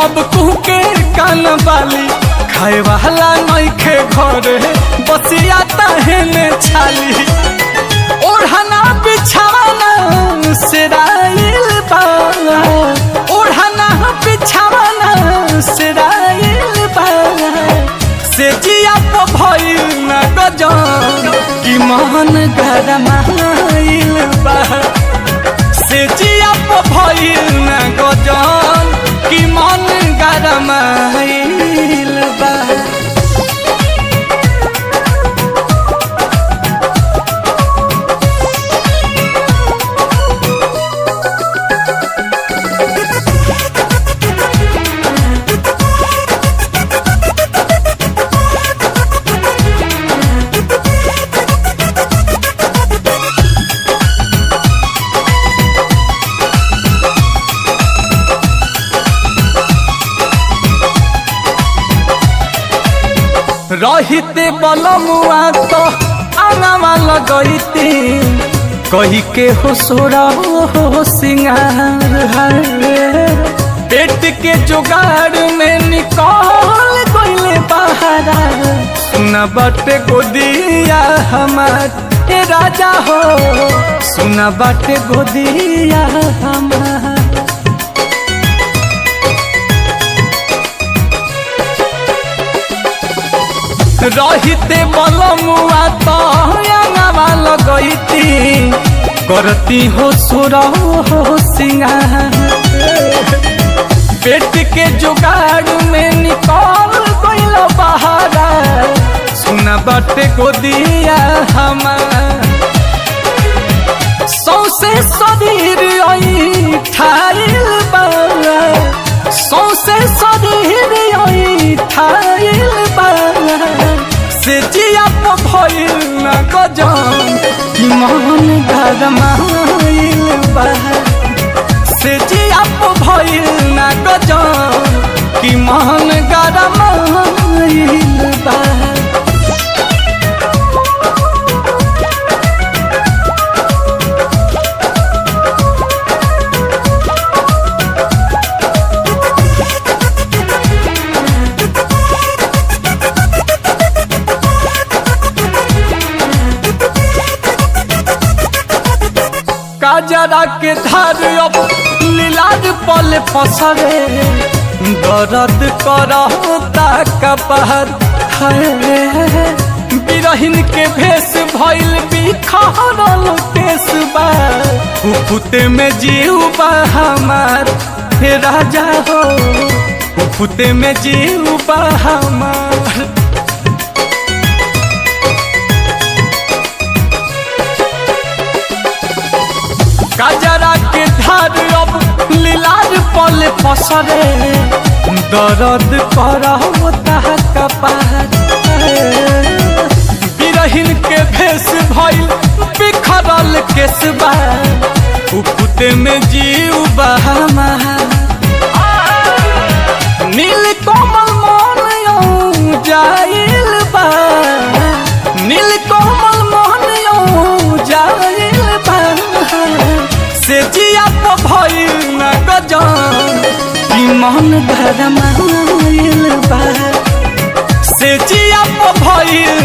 अब कुह के कान वाली खाए वाला नइखे घरे बसिया तहने छाली ओढ़ना बिछावना सिराइल बा ओढ़ना बिछावना सिराइल बा से जिया तो भइल ना गजन कि मन गरमाइल बा से जिया तो भइल ना गजन कि मन गरमाइल बा। रहिते बलमुआ तो आंगवा लगैती कही के हो सोरा हो सिंगार है पेट के जुगाड़ में निकल गइले बहारा सुना बाटे गोदिया हमार ए राजा हो सुना बाटे गोदिया हमार रहिते बलमुआ तो आंगवा लगैती करती हो सुर हो सिंगार पेट के जुगाड़ में निकल गइल बहारा सुना बाटे गोदिया हमार सौसे शरीर ठाइल बा सौसे शरीर ठाइल बा से जिया तो भइल ना गजन कि मन गरमाइल बा से जिया तो भइल ना गजन कि मन गरमाइल बा। काजरा के धार अब लीलार पल पसरे दर्द करता कपहर बिरहिन के भेष भइल बिखरल केसबा फुफुते में जीवबा हमार हे राजा हो फुफुते में जीवबा हमार काजरा के धार अब लीलार पल पसरे दर्द करता कपार बिरहिन के भेष भइल बिखरल केसबा उपुते में जीवबा हमार नील कमल मन जाइल बा नील कमल मन जाइल बा से जिया तो भइल ना गजन कि मन गरमाइल बा से जिया तो भइल